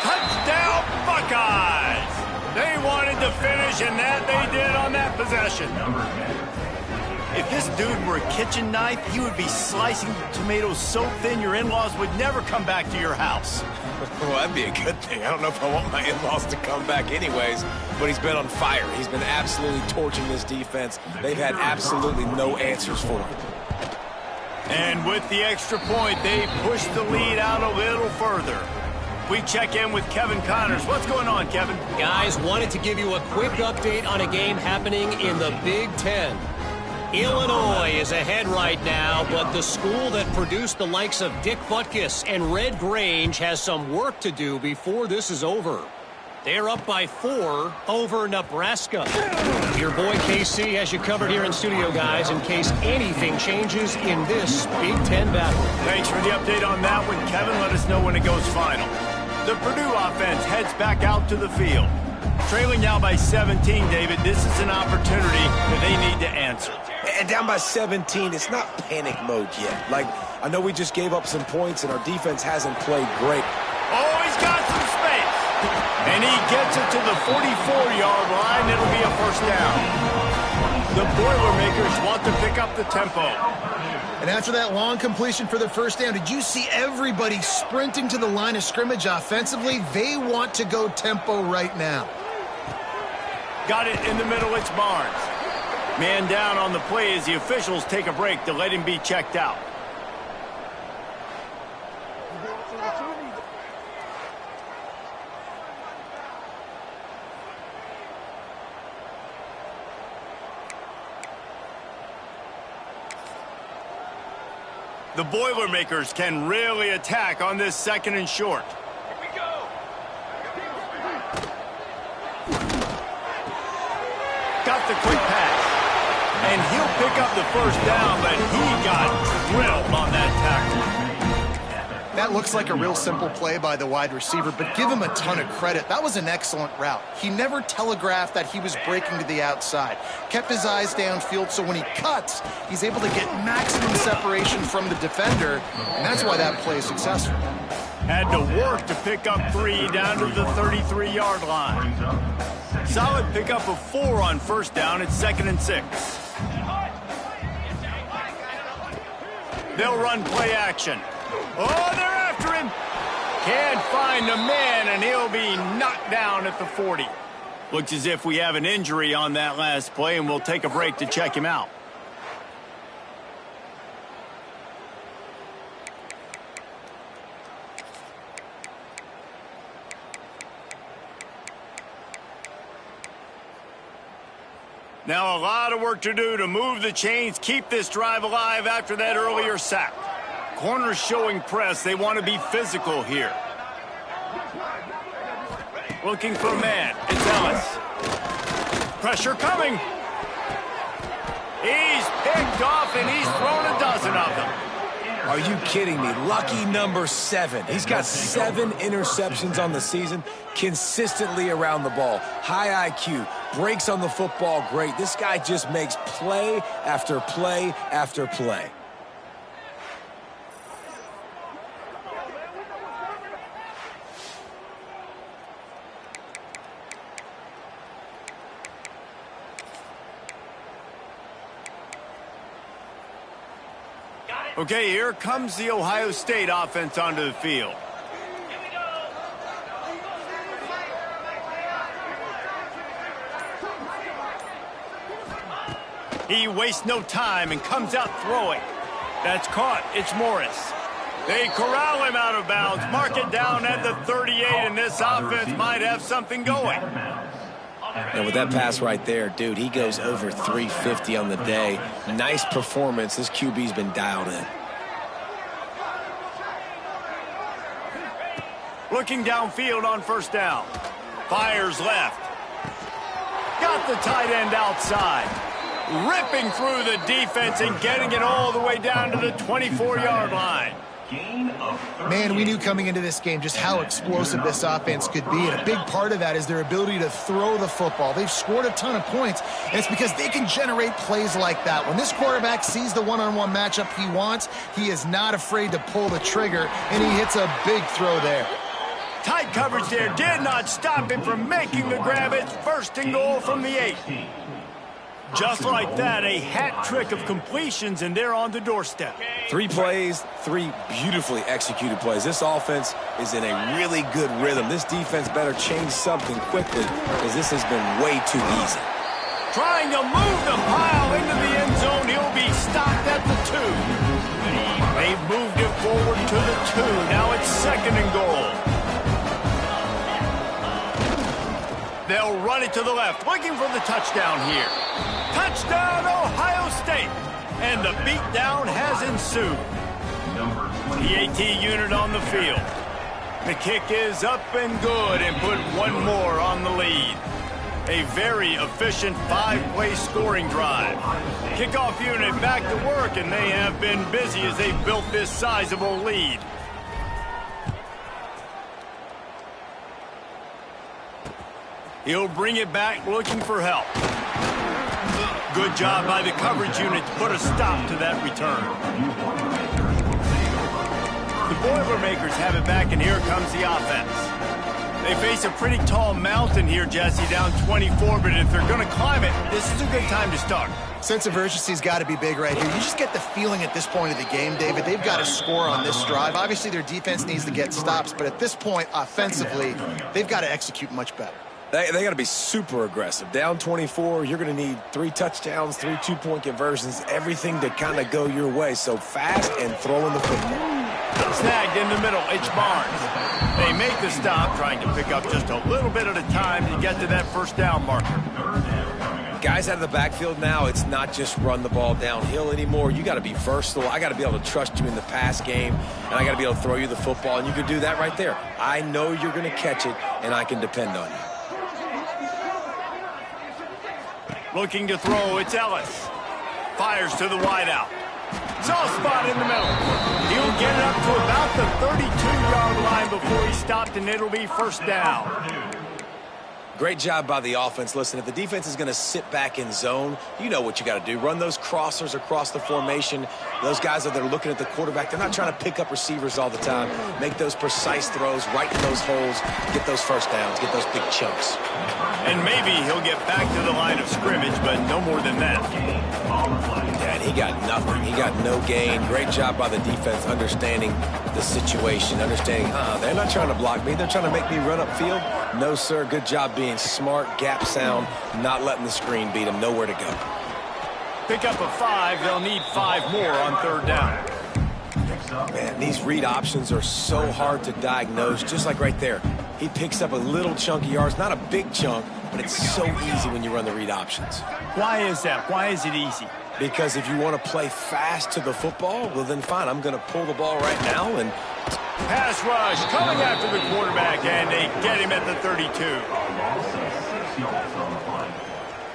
Touchdown, Buckeyes! They wanted to finish, and that they did on that possession. If this dude were a kitchen knife, he would be slicing tomatoes so thin your in-laws would never come back to your house. Well, that'd be a good thing. I don't know if I want my in-laws to come back anyways, but he's been on fire. He's been absolutely torching this defense. They've had absolutely no answers for him. And with the extra point, they push the lead out a little further. We check in with Kevin Connors. What's going on, Kevin? Guys, wanted to give you a quick update on a game happening in the Big Ten. Illinois is ahead right now, but the school that produced the likes of Dick Butkus and Red Grange has some work to do before this is over. They're up by 4 over Nebraska. Your boy KC has you covered here in studio, guys, in case anything changes in this Big Ten battle. Thanks for the update on that one, Kevin. Let us know when it goes final. The Purdue offense heads back out to the field. Trailing now by 17, David, this is an opportunity that they need to answer. And down by 17, it's not panic mode yet. Like, I know we just gave up some points and our defense hasn't played great. Oh, he's got some space. And he gets it to the 44-yard line. It'll be a first down. The Boilermakers want to pick up the tempo. And after that long completion for the first down, did you see everybody sprinting to the line of scrimmage offensively? They want to go tempo right now. Got it in the middle, it's Barnes. Man down on the play as the officials take a break to let him be checked out. The Boilermakers can really attack on this 2nd and short. Got the quick pass. And he'll pick up the 1st down, but he got drilled on that tackle. That looks like a real simple play by the wide receiver, but give him a ton of credit. That was an excellent route. He never telegraphed that he was breaking to the outside. Kept his eyes downfield, so when he cuts, he's able to get maximum separation from the defender, and that's why that play is successful. Had to work to pick up 3 down to the 33-yard line. Solid pickup of 4 on 1st down. It's 2nd and 6. They'll run play action. Oh, they're after him. Can't find a man, and he'll be knocked down at the 40. Looks as if we have an injury on that last play, and we'll take a break to check him out. Now a lot of work to do to move the chains, keep this drive alive after that earlier sack. Corners showing press. They want to be physical here. Looking for a man. It's Ellis. Pressure coming. He's picked off, and he's thrown a dozen of them. Are you kidding me? Lucky number 7. He's got 7 interceptions on the season, consistently around the ball. High IQ, breaks on the football great. This guy just makes play after play after play. Okay, here comes the Ohio State offense onto the field. He wastes no time and comes out throwing. That's caught. It's Morris. They corral him out of bounds, mark it down at the 38, and this offense might have something going. And with that pass right there, dude, he goes over 350 on the day. Nice performance. This QB's been dialed in. Looking downfield on 1st down. Fires left. Got the tight end outside. Ripping through the defense and getting it all the way down to the 24-yard line. Man, we knew coming into this game just how explosive this offense could be, and a big part of that is their ability to throw the football. They've scored a ton of points, and it's because they can generate plays like that. When this quarterback sees the one-on-one matchup he wants, he is not afraid to pull the trigger, and he hits a big throw there. Tight coverage there did not stop him from making the grab. It's 1st and goal from the 8. Just like that, a hat trick of completions, and they're on the doorstep. 3 plays, 3 beautifully executed plays. This offense is in a really good rhythm. This defense better change something quickly, because this has been way too easy. Trying to move the pile into the end zone. He'll be stopped at the 2. They've moved it forward to the 2. Now it's 2nd and goal. They'll run it to the left, looking for the touchdown here. Touchdown, Ohio State! And the beatdown has ensued. The AT unit on the field. The kick is up and good, and put one more on the lead. A very efficient 5-play scoring drive. Kickoff unit back to work, and they have been busy as they built this sizable lead. He'll bring it back looking for help. Good job by the coverage unit to put a stop to that return. The Boilermakers have it back, and here comes the offense. They face a pretty tall mountain here, Jesse, down 24, but if they're going to climb it, this is a good time to start. Sense of urgency's got to be big right here. You just get the feeling at this point of the game, David, they've got to score on this drive. Obviously, their defense needs to get stops, but at this point, offensively, they've got to execute much better. They got to be super aggressive. Down 24, you're going to need 3 touchdowns, 3 2-point conversions, everything to kind of go your way. So fast and throwing the football. Snagged in the middle, it's Barnes. They make the stop, trying to pick up just a little bit at a time to get to that 1st down marker. Guys out of the backfield now, it's not just run the ball downhill anymore. You got to be versatile. I got to be able to trust you in the pass game, and I got to be able to throw you the football, and you can do that right there. I know you're going to catch it, and I can depend on you. Looking to throw, it's Ellis. Fires to the wideout. Soft spot in the middle. He'll get it up to about the 32-yard line before he's stopped, and it'll be first down. Great job by the offense. Listen, if the defense is going to sit back in zone, you know what you got to do. Run those crossers across the formation. Those guys that are looking at the quarterback, they're not trying to pick up receivers all the time. Make those precise throws right in those holes. Get those first downs. Get those big chunks. And maybe he'll get back to the line of scrimmage, but no more than that. And he got nothing. He got no gain. Great job by the defense understanding the situation, understanding, they're not trying to block me. They're trying to make me run upfield. No, sir. Good job being smart, gap sound, not letting the screen beat him. Nowhere to go. Pick up a 5. They'll need 5 more on third down. Man, these read options are so hard to diagnose, just like right there. He picks up a little chunk of yards, not a big chunk, but it's so easy when you run the read options. Why is that? Why is it easy? Because if you want to play fast to the football, well, then fine. I'm going to pull the ball right now. And pass rush coming after the quarterback, and they get him at the 32.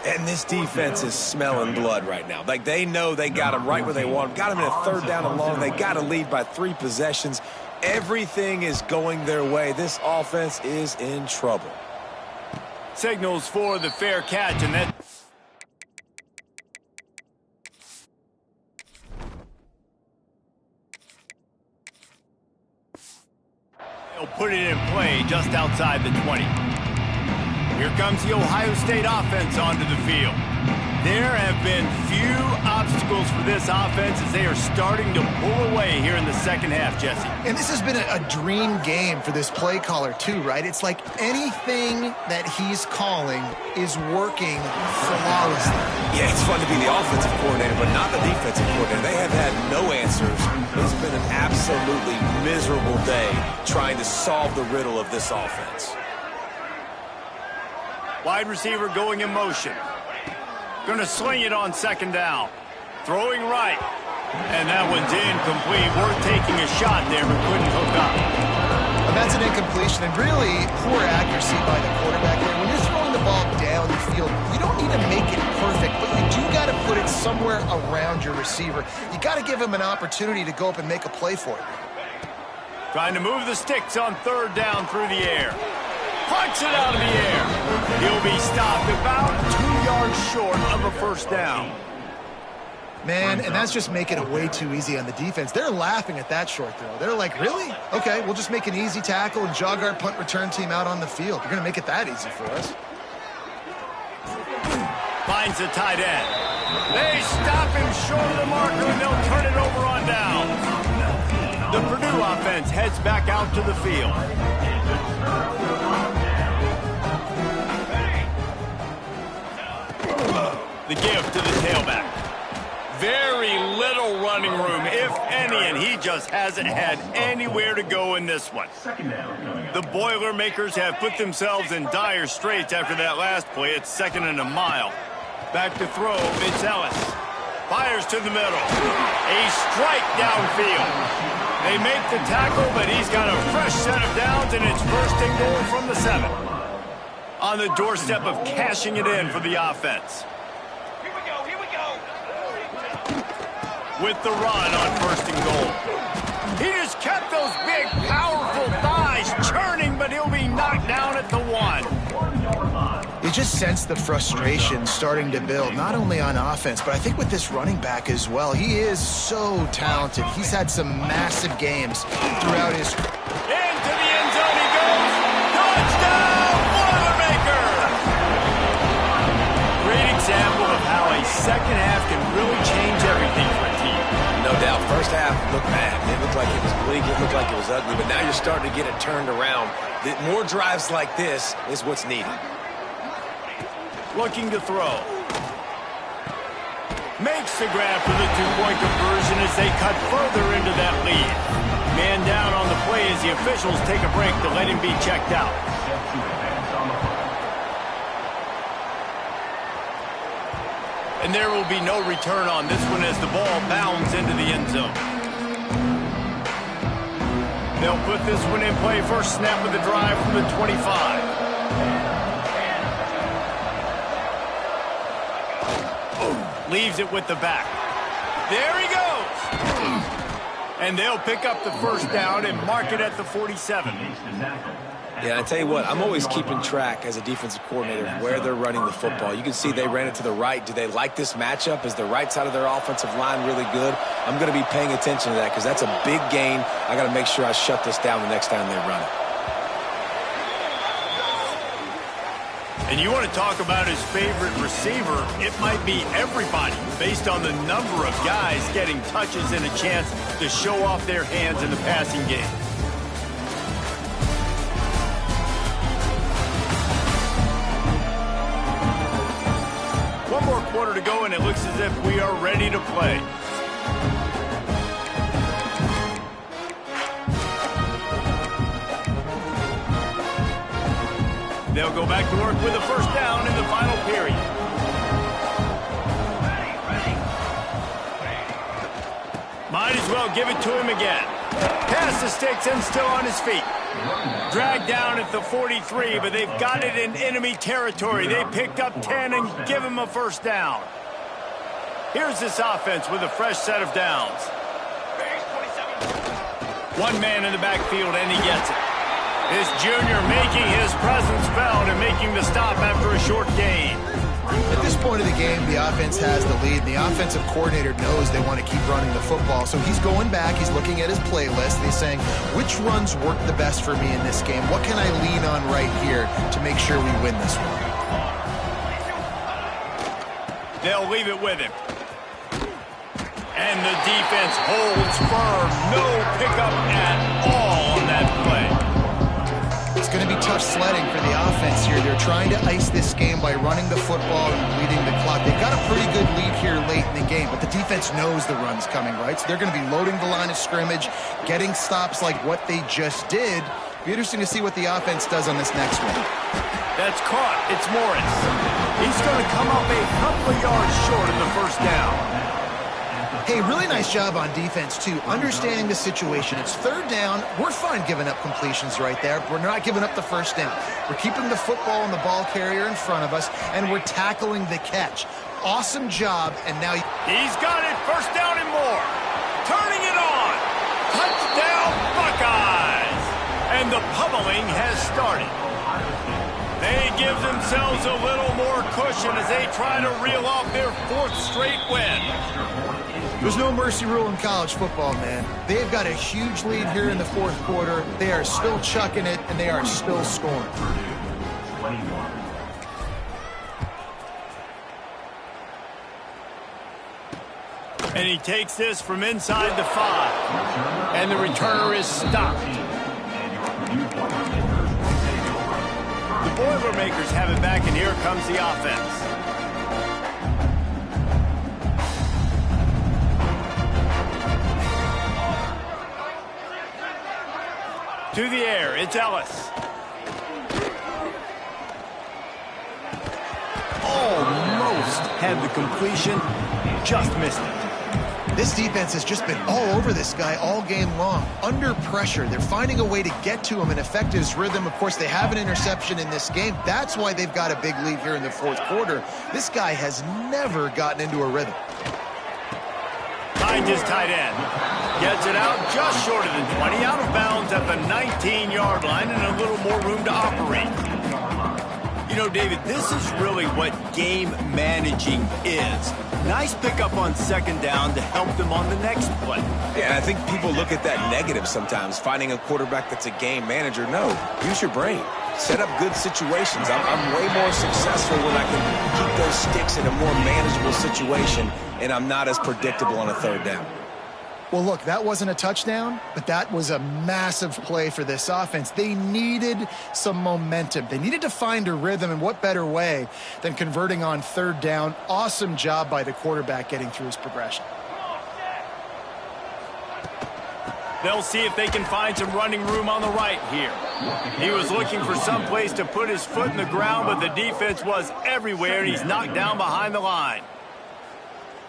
And this defense is smelling blood right now. Like, they know they got him right where they want him. Got him in a third down and long. They got to lead by 3 possessions. Everything is going their way. This offense is in trouble. Signals for the fair catch, and that... They'll put it in play just outside the 20. Here comes the Ohio State offense onto the field. There have been few obstacles for this offense as they are starting to pull away here in the second half, Jesse. And this has been a dream game for this play caller too, right? It's like anything that he's calling is working flawlessly. Yeah, it's fun to be the offensive coordinator, but not the defensive coordinator. They have had no answers. It's been an absolutely miserable day trying to solve the riddle of this offense. Wide receiver going in motion. Going to sling it on second down. Throwing right. And that one's incomplete. Worth taking a shot there, but couldn't hook up. And that's an incompletion, and really poor accuracy by the quarterback there. When you're throwing the ball down the field, you don't need to make it perfect, but you do got to put it somewhere around your receiver. You got to give him an opportunity to go up and make a play for it. Trying to move the sticks on third down through the air. Punch it out of the air. He'll be stopped about 2 yards short of a first down. Man, and that's just making it way too easy on the defense. They're laughing at that short throw. They're like, really? Okay, we'll just make an easy tackle and jog our punt return team out on the field. You're going to make it that easy for us. Finds the tight end. They stop him short of the marker, and they'll turn it over on down. The Purdue offense heads back out to the field. The give to the tailback. Very little running room, if any, and he just hasn't had anywhere to go in this one. The Boilermakers have put themselves in dire straits after that last play. It's second and a mile. Back to throw, it's Ellis. Fires to the middle. A strike downfield. They make the tackle, but he's got a fresh set of downs, and it's first and goal from the 7. On the doorstep of cashing it in for the offense. With the run on first and goal. He just kept those big, powerful thighs churning, but he'll be knocked down at the 1. You just sense the frustration starting to build, not only on offense, but I think with this running back as well. He is so talented. He's had some massive games throughout his... Into the end zone he goes. Touchdown, Boilermakers! Great example of how a second half can really change everything for a team. No doubt. First half looked bad. It looked like it was bleak. It looked like it was ugly. But now you're starting to get it turned around. More drives like this is what's needed. Looking to throw. Makes the grab for the two-point conversion as they cut further into that lead. Man down on the play as the officials take a break to let him be checked out. And there will be no return on this one as the ball bounds into the end zone. They'll put this one in play. First snap of the drive from the 25. Leaves it with the back. There he goes. And they'll pick up the first down and mark it at the 47. Yeah, I tell you what, I'm always keeping track as a defensive coordinator of where they're running the football. You can see they ran it to the right. Do they like this matchup? Is the right side of their offensive line really good? I'm going to be paying attention to that because that's a big gain. I got to make sure I shut this down the next time they run it. And you want to talk about his favorite receiver, it might be everybody based on the number of guys getting touches and a chance to show off their hands in the passing game. One more quarter to go, and it looks as if we are ready to play. They'll go back to work with a first down in the final period. Might as well give it to him again. Pass the sticks and still on his feet. Dragged down at the 43, but they've got it in enemy territory. They picked up 10 and give him a first down. Here's this offense with a fresh set of downs. One man in the backfield, and he gets it. This junior making his presence felt and making the stop after a short gain. At this point of the game, the offense has the lead, and the offensive coordinator knows they want to keep running the football. So he's going back, he's looking at his playlist, and he's saying, which runs work the best for me in this game? What can I lean on right here to make sure we win this one? They'll leave it with him. And the defense holds firm. No pickup at all on that play. It's going to be tough sledding for the offense here. They're trying to ice this game by running the football and bleeding the clock. They've got a pretty good lead here late in the game, but the defense knows the run's coming, right? So they're going to be loading the line of scrimmage, getting stops like what they just did. Be interesting to see what the offense does on this next one. That's caught. It's Morris. He's going to come up a couple of yards short of the first down. Hey, really nice job on defense, too, understanding the situation. It's third down. We're fine giving up completions right there. We're not giving up the first down. We're keeping the football and the ball carrier in front of us, and we're tackling the catch. Awesome job, and now he's got it. First down and more. Turning it on. Touchdown, Buckeyes. And the pummeling has started. They give themselves a little more cushion as they try to reel off their fourth straight win. There's no mercy rule in college football, man. They've got a huge lead here in the fourth quarter. They are still chucking it, and they are still scoring. And he takes this from inside the 5. And the returner is stopped. The Boilermakers have it back, and here comes the offense. To the air, it's Ellis. Almost had the completion, just missed it. This defense has just been all over this guy all game long. Under pressure, they're finding a way to get to him and affect his rhythm. Of course, they have an interception in this game. That's why they've got a big lead here in the fourth quarter. This guy has never gotten into a rhythm. Finds his tight end. Gets it out just short of the 20, out of bounds at the 19-yard line, and a little more room to operate. You know, David, this is really what game managing is. Nice pickup on second down to help them on the next play. Yeah, and I think people look at that negative sometimes, finding a quarterback that's a game manager. No, use your brain. Set up good situations. I'm way more successful when I can keep those sticks in a more manageable situation, and I'm not as predictable on a third down. Well, look, that wasn't a touchdown, but that was a massive play for this offense. They needed some momentum. They needed to find a rhythm, and what better way than converting on third down. Awesome job by the quarterback getting through his progression. They'll see if they can find some running room on the right here. He was looking for some place to put his foot in the ground, but the defense was everywhere, and he's knocked down behind the line.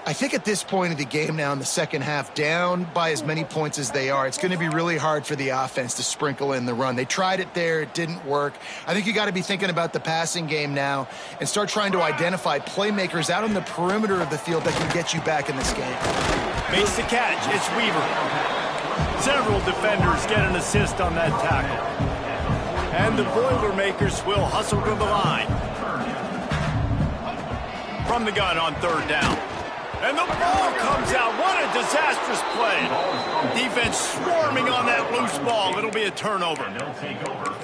I think at this point of the game now in the second half, down by as many points as they are, it's going to be really hard for the offense to sprinkle in the run. They tried it there. It didn't work. I think you got to be thinking about the passing game now and start trying to identify playmakers out on the perimeter of the field that can get you back in this game. Makes the catch. It's Weaver. Several defenders get an assist on that tackle. And the Boilermakers will hustle to the line. From the gun on third down. And the ball comes out. What a disastrous play. Defense swarming on that loose ball. It'll be a turnover.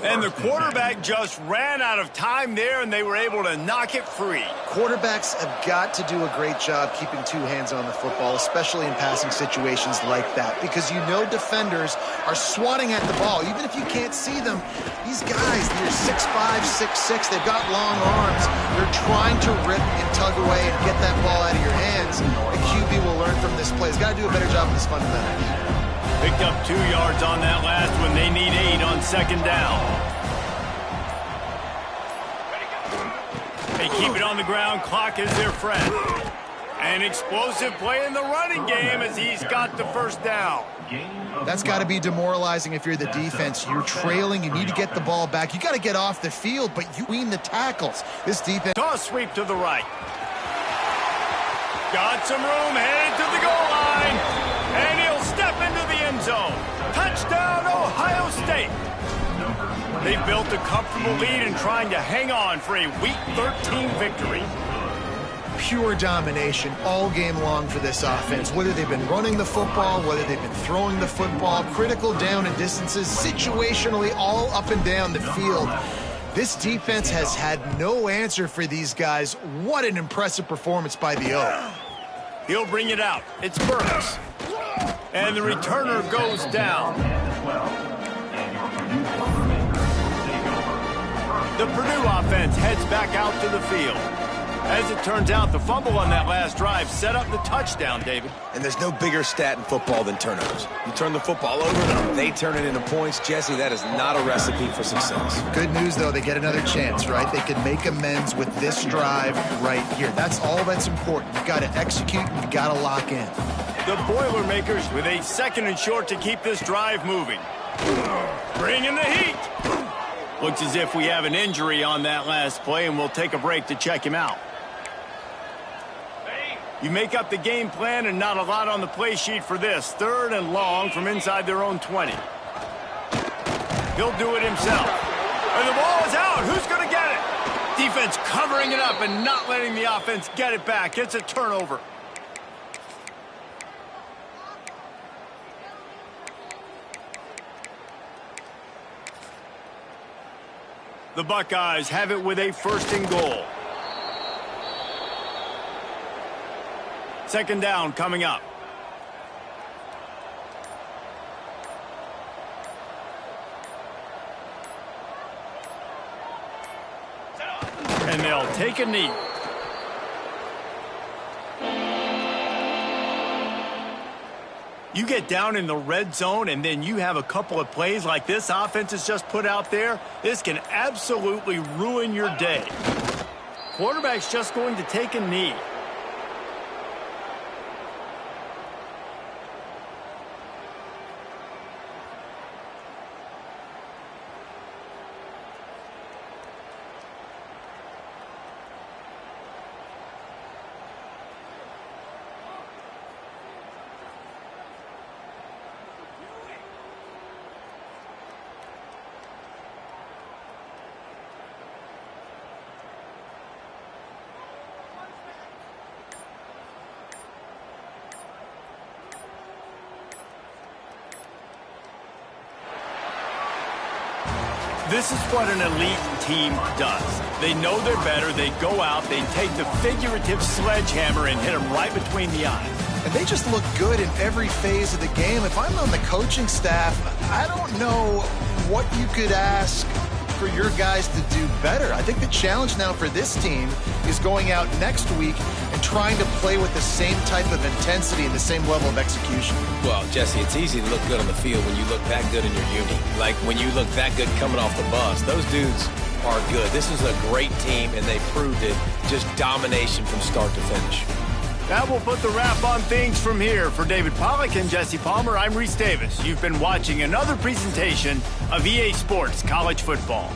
And the quarterback just ran out of time there, and they were able to knock it free. Quarterbacks have got to do a great job keeping two hands on the football, especially in passing situations like that, because you know defenders are swatting at the ball. Even if you can't see them, these guys, they're 6'5", 6'6", they've got long arms. They're trying to rip and tug away and get that ball out of your hands. The QB will learn from this play. He's got to do a better job with his fundamentals. Picked up 2 yards on that last one. They need 8 on second down. They keep it on the ground. Clock is their friend. An explosive play in the running game as he's got the first down. That's got to be demoralizing if you're the defense. You're trailing. You need to get the ball back. You got to get off the field, but you win the tackles. This defense. Toss sweep to the right. Got some room, headed to the goal line. And he'll step into the end zone. Touchdown, Ohio State. They've built a comfortable lead and trying to hang on for a Week 13 victory. Pure domination all game long for this offense. Whether they've been running the football, whether they've been throwing the football, critical down and distances, situationally all up and down the field. This defense has had no answer for these guys. What an impressive performance by the O. He'll bring it out. It's Burks. And the returner goes down. The Purdue offense heads back out to the field. As it turns out, the fumble on that last drive set up the touchdown, David. And there's no bigger stat in football than turnovers. You turn the football over, they turn it into points. Jesse, that is not a recipe for success. Good news, though, they get another chance, right? They can make amends with this drive right here. That's all that's important. You got to execute, you got to lock in. The Boilermakers with a 2nd and short to keep this drive moving. Bring in the heat. Looks as if we have an injury on that last play, and we'll take a break to check him out. You make up the game plan and not a lot on the play sheet for this. 3rd and long from inside their own 20. He'll do it himself. And the ball is out. Who's going to get it? Defense covering it up and not letting the offense get it back. It's a turnover. The Buckeyes have it with a 1st and goal. 2nd down coming up. And they'll take a knee. You get down in the red zone and then you have a couple of plays like this offense has just put out there. This can absolutely ruin your day. Quarterback's just going to take a knee. This is what an elite team does. They know they're better. They go out. They take the figurative sledgehammer and hit them right between the eyes. And they just look good in every phase of the game. If I'm on the coaching staff, I don't know what you could ask for your guys to do better. I think the challenge now for this team is going out next week and trying to play with the same type of intensity and the same level of execution. Well, Jesse, it's easy to look good on the field when you look that good in your uni. Like when you look that good coming off the bus. Those dudes are good. This is a great team, and they proved it. Just domination from start to finish. That will put the wrap on things from here. For David Pollack and Jesse Palmer, I'm Reese Davis. You've been watching another presentation of EA Sports College Football.